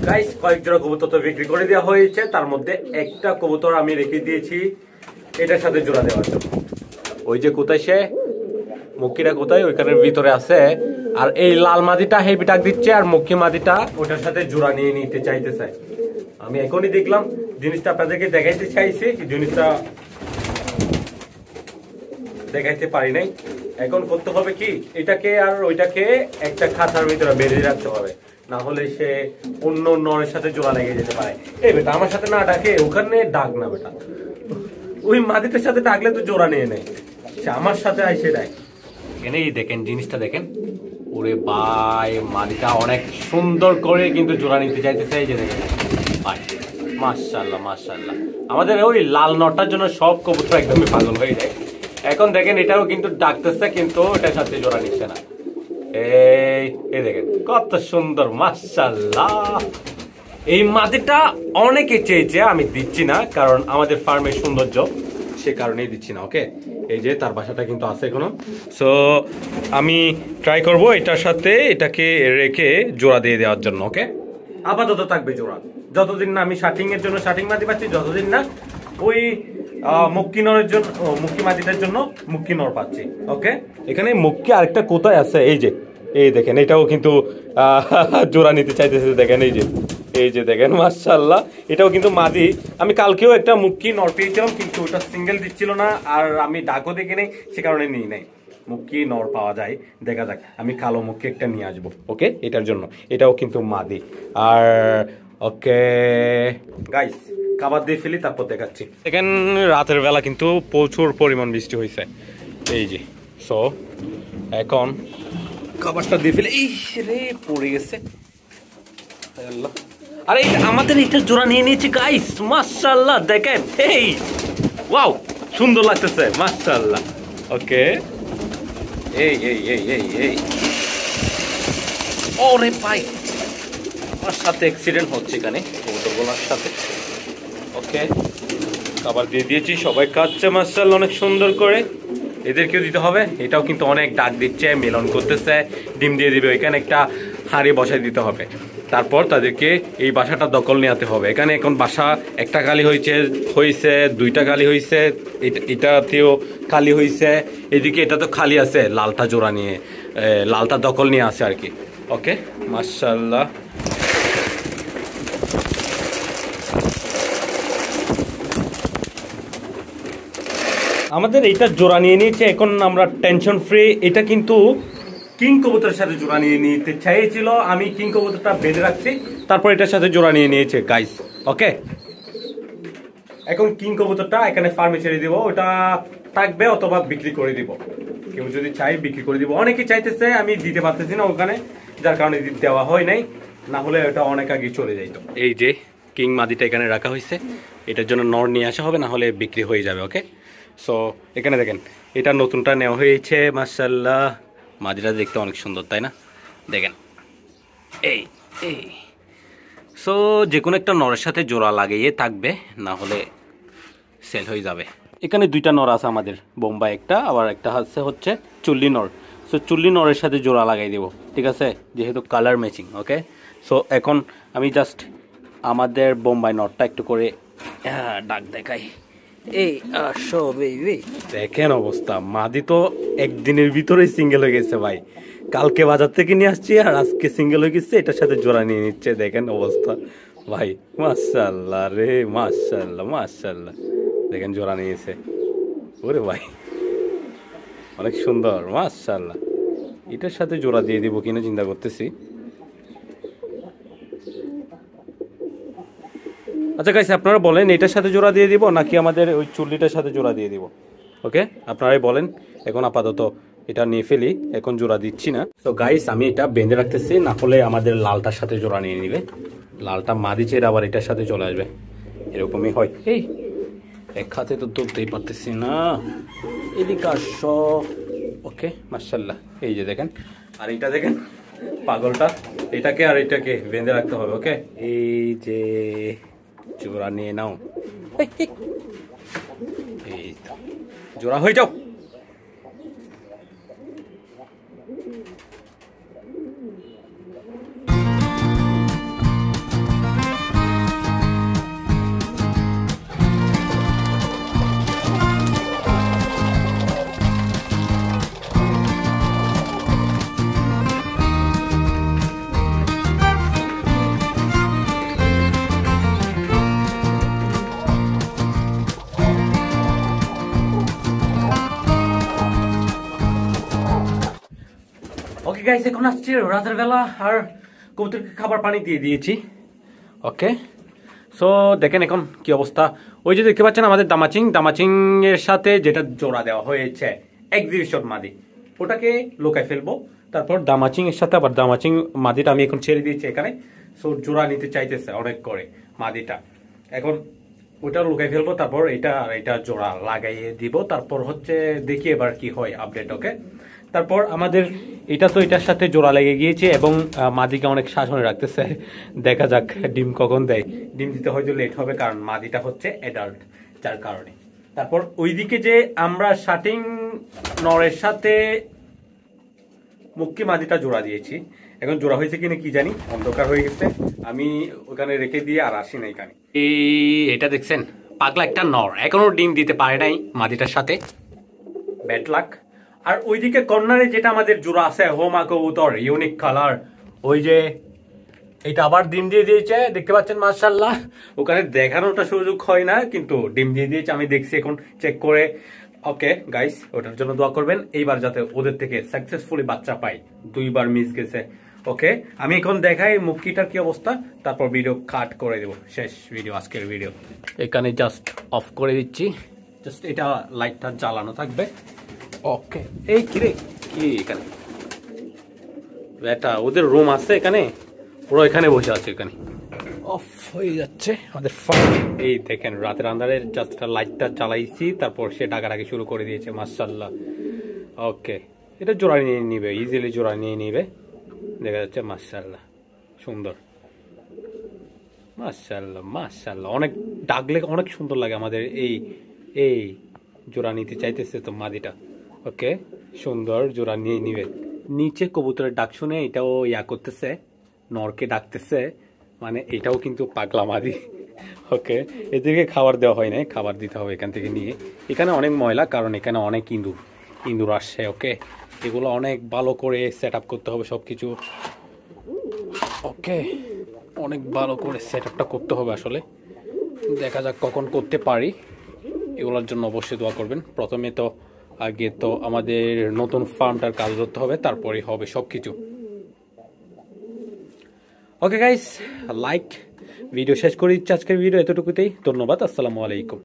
Guys কয়েক জোড়া কবুতর তো বিক্রি করে দেওয়া হয়েছে, তার মধ্যে একটা কবুতর আমি রেখে দিয়েছি এটার সাথে জোড়া দেওয়ার জন্য। ওই যে কোথায় সে মুখিটা কোথায় ওইখানের ভিতরে আছে, আর এই লাল মাদিটা হেভি ডাক দিচ্ছে, আর মুখী মাদিটা ওটার সাথে জোড়া নিয়ে নিতে চাইতেছে। আমি এখনই দেখলাম জিনিসটা আপনাদেরকে দেখাইতে চাইছি, জিনিসটা দেখাইতে পারি নাই। এখন করতে হবে কি, এটাকে আর ওইটাকে একটা খাঁচার ভিতরে বেঁধে রাখতে হবে, না হলে সে অন্য নরের সাথে জোড়া লেগে যেতে পারে। এই বেটা আমার সাথে না ডাকে, ওখানে ডাক না বেটা, ওই মাদিটার সাথে ডাকলে তো জোড়া নিয়ে নেয়, সে আমার সাথে আইসে ডাক। এখানেই দেখেন জিনিসটা দেখেন, ওরে ভাই মাদিটা অনেক সুন্দর করে কিন্তু জোড়া নিতে চাইতেছে। এই যে দেখেন ভাই, মাশাআল্লাহ মাশাআল্লাহ, আমাদের ওই লাল নটার জন্য সব কবুতর একদমই পাগল হয়ে যায়। এখন দেখেন এটাও কিন্তু ডাকতেছে, কিন্তু এটার সাথে জোড়া নিচ্ছে না। এই দেখেন কত সুন্দর, মাশাআল্লাহ। এই মাদিটা অনেকে চেয়েছে, আমি দিচ্ছি না কারণ আমাদের ফার্মের সৌন্দর্য, সে কারণেই দিচ্ছি না। ওকে, এই যে তার বাসাটা কিন্তু আছে এখনো, সো আমি ট্রাই করব এটার সাথে এটাকে রেখে জোড়া দিয়ে দেওয়ার জন্য। ওকে, আপাতত থাকবে জোড়া, যতদিন না আমি শার্টিং এর জন্য শার্টিং মাদি পাচ্ছি, যতদিন না ওই মুক্কি নরের জন্য মুক্কি মাদিটার জন্য মুক্কি নর পাচ্ছি। ওকে, এখানে মুক্কি আরেকটা কোথায় আছে, এই যে এই দেখেন, এটাও কিন্তু জোড়া নিতে চাইতেছে। দেখেন এই যে দেখেন মাশাআল্লাহ, এটাও কিন্তু মাদি। আমি কালকেও একটা মুক্কি নর পেয়েছিলাম, কিন্তু ওটা সিঙ্গেল দিচ্ছিল না, আর আমি ডাকও দেখে নেই, সে কারণে নিই নাই। মুক্কি নর পাওয়া যায়, দেখা যাক, আমি কালো মুক্কি একটা নিয়ে আসবো। ওকে, এটার জন্য, এটাও কিন্তু মাদি। আর ওকে গাইস, খাবার দিয়ে ফেলি তারপর দেখাচ্ছি। দেখেন রাতের বেলা কিন্তু প্রচুর পরিমাণ বৃষ্টি হয়েছে, এই যে, সো এখন খাবারটা দিয়ে ফেলে, এই রে পড়ে গেছে। আল্লাহ, আরে আমাদের এটা জোড়া নিয়ে নিয়েছি গাইস, মাশাআল্লাহ দেখেন, এই ওয়াও সুন্দর লাগতেছে মাশাআল্লাহ। ওকে, এই এই এই এই এই ওরে ভাই, আমার সাথে অ্যাক্সিডেন্ট হচ্ছে এখানে কবুতরগুলোর সাথে। ওকে, খাবার দিয়ে দিয়েছি, সবাই খাচ্ছে মাশাআল্লাহ অনেক সুন্দর করে। এদেরকেও দিতে হবে, এটাও কিন্তু অনেক ডাক দিচ্ছে, মিলন করতেছে, ডিম দিয়ে দিবে। এখানে একটা হাঁড়ি বসাই দিতে হবে, তারপর তাদেরকে এই বাসাটা দখল নিতে হবে। এখানে এখন বাসা একটা খালি হয়েছে, দুইটা খালি হয়েছে, এটাতেও খালি হয়েছে, এদিকে এটা তো খালি আছে, লালটা জোড়া নিয়ে লালটা দখল নিয়ে আসে আর কি। ওকে, মাশাআল্লাহ। আমাদের এইটা জোড়া নিয়ে নিয়েছে, এখন আমরা টেনশন ফ্রি। এটা কিন্তু কিং কবুতরের সাথে জোড়া নিয়ে নিতে চাইছিল, আমি কিং কবুতরটা বেঁধে রাখছি, তারপর এটার সাথে জোড়া নিয়ে নিয়েছে গাইস। ওকে, এখন কিং কবুতরটা এখানে ফার্মে ছেড়ে দিব, ওটা থাকবে অথবা বিক্রি করে দিব, কেউ যদি চাই বিক্রি করে দিব। অনেকে চাইতেছে, আমি দিতে পারতেছি না ওখানে, যার কারণে দেওয়া হয় নাই, না হলে ওটা অনেক আগে চলে যাইতো। এই যে কিং মাদিটা এখানে রাখা হয়েছে, এটার জন্য নর নিয়ে আসা হবে, না হলে বিক্রি হয়ে যাবে। ওকে, সো এখানে দেখেন এটা নতুনটা নেওয়া হয়েছে মাশাআল্লাহ। মাদিটা দেখতে অনেক সুন্দর, তাই না? দেখেন এই এই সো যে কোনো একটা নরের সাথে জোড়া লাগিয়ে থাকবে, না হলে সেল হয়ে যাবে। এখানে দুইটা নর আছে আমাদের, বোম্বাই একটা, আবার একটা হচ্ছে চুল্লি নর। সো চুল্লি নরের সাথে জোড়া লাগাই দেবো, ঠিক আছে, যেহেতু কালার ম্যাচিং। ওকে, সো এখন আমি জাস্ট আমাদের বোম্বাই নরটা একটু করে ডাক দেখাই। এই আসো বেবি, দেখেন অবস্থা, মাদি তো একদিনের ভিতরেই সিঙ্গেল হয়ে গেছে ভাই। কালকে বাজার থেকে নিয়ে আসছি, আর আজকে সিঙ্গেল হয়ে গেছে, এটার সাথে জোড়া নিয়ে নিচ্ছে। দেখেন অবস্থা ভাই, মাশাআল্লাহ রে, মাশাআল্লাহ মাশাআল্লাহ, দেখেন জোড়া নিয়েছে। ওরে ভাই অনেক সুন্দর মাশাআল্লাহ। এটার সাথে জোড়া দিয়ে দিব কিনা চিন্তা করতেছি। আচ্ছা গাইস, আপনারা বলেন এটার সাথে জোড়া দিয়ে দিব নাকি আমাদের ওই চুল্লিটার সাথে জোড়া দিয়ে দিব? ওকে, আপনারাই বলেন। এখন আপাতত এটা নিয়ে ফেলি, এখন জোড়া দিচ্ছি না। তো গাইস, আমি এটা বেঁধে রাখতেছি, না হলে আমাদের লালটার সাথে জোড়া নিয়ে নিবে। লালটা মাদি চেয়ে আবার এটার সাথে চলে আসবে, এরকমই হয়। এই এক হাতে তো তুলতেই পারতেছি না, এদিকে আসো। ওকে, মাশাআল্লাহ, এই যে দেখেন, আর এইটা দেখেন পাগলটা, এটাকে আর এটাকে বেঁধে রাখতে হবে। ওকে, এই যে জোড়া নিয়ে নাও, এই তো জোড়া হয়ে যাও। গাইস, এখন আসছে রাতের বেলা আর কবুতরকে খাবার পানি দিয়ে দিয়েছি। ওকে, সো দেখেন এখন কি অবস্থা। ওই যে দেখতে পাচ্ছেন আমাদের দামাচিং এর সাথে যেটা জোড়া দেওয়া হয়েছে এক্সিবিশন মাদি, ওটাকে লোকায় ফেলবো। তারপর দামাচিং এর সাথে আবার দামাচিং মাদিটা আমি এখন ছেড়ে দিয়েছি এখানে। সো জোড়া নিতে চাইতেছে অনেক করে মাদিটা, এখন ওটা লুকাই ফেলবো। তারপর এটা জোড়া লাগাইয়ে দিব। তারপর হচ্ছে দেখি এবার কি হয় আপডেট। ওকে, তারপর আমাদের এটা তো এটার সাথে জোড়া লেগে গিয়েছে এবং মাদিকে অনেক শাসনে রাখতেছে। দেখা যাক ডিম কখন দেয়। ডিম দিতে হয়তো লেট হবে, কারণ মাদিটা হচ্ছে অ্যাডাল্ট, যার কারণে। তারপর ওইদিকে যে আমরা শাটিং নরের সাথে মুক্কি মাদিটা জোড়া দিয়েছি, এখন জোড়া হয়েছে কিনা কি জানি, অন্ধকার হয়ে গেছে। আমি ওখানে রেখে দিয়ে আর আসি না এখানে। এটা দেখছেন, পাগলা একটা নর এখনো ডিম দিতে পারে নাই মাদিটার সাথে, ব্যাড লাক। আর ওইদিকে কর্নারে যেটা আমাদের জোড়া আছে হোমা কবুতর ইউনিক কালার, ওই যে এটা আবার ডিম দিয়ে দিয়েছে, দেখতে পাচ্ছেন মাশাআল্লাহ। ওখানে দেখানোটা সুযোগ হয় না, কিন্তু ডিম দিয়ে দিয়েছে, আমি দেখছি এখন চেক করে। ওকে গাইস, ওটার জন্য দোয়া করবেন এইবার যাতে ওদের থেকে সাকসেসফুলি বাচ্চা পাই। 2 বার মিস গেছে। ওকে, আমি এখন দেখাই মুক্কিটার কি অবস্থা, তারপর ভিডিও কাট করে দেব। শেষ ভিডিও, আজকের ভিডিও এখানে জাস্ট অফ করে দিচ্ছি। জাস্ট এটা লাইটটা জ্বালানো থাকবে। ওকে, এই কিরে কি এখানে এটা ওদের রুম আছে এখানে, পুরো এখানে বসে আছে। এখানে অফ হয়ে যাচ্ছে আমাদের ফার্ম। এই দেখেন রাতের আন্ধারে জাস্ট লাইটটা জ্বালাইছি, তারপর সে ডাকাডাকি শুরু করে দিয়েছে মাশাআল্লাহ। ওকে, এটা জোড়া নিয়ে নিবে, ইজিলি জোড়া নিয়ে নিবে, দেখা যাচ্ছে মাশাআল্লাহ সুন্দর। মাশাআল্লাহ মাশাআল্লাহ, অনেক ডাকলে অনেক সুন্দর লাগে আমাদের। এই জোড়া নিতে চাইতেছে তো মাদিটা। ওকে, সুন্দর জোড়া নিয়ে নিবে। নিচে কবুতরের ডাক শুনে এটাও করতেছে, নরকে ডাকতেছে, মানে এটাও কিন্তু পাগলা মাদি। ওকে, এদেরকে খাবার দেওয়া হয় না, খাবার দিতে হবে এখান থেকে নিয়ে। এখানে অনেক ময়লা, কারণ এখানে অনেক ইঁদুর আসছে। ওকে, এগুলো অনেক ভালো করে সেট আপ করতে হবে সব কিছু। ওকে, অনেক ভালো করে সেট আপটা করতে হবে আসলে। দেখা যাক কখন করতে পারি, এগুলোর জন্য অবশ্যই দোয়া করবেন। প্রথমে তো আগে তো আমাদের নতুন ফার্মটার কাজ করতে হবে, তারপরে হবে সব কিছু। ওকে গাইস, লাইক ভিডিও শেষ করে দিচ্ছি আজকের ভিডিও এতটুকুতেই। ধন্যবাদ, আসসালামু আলাইকুম।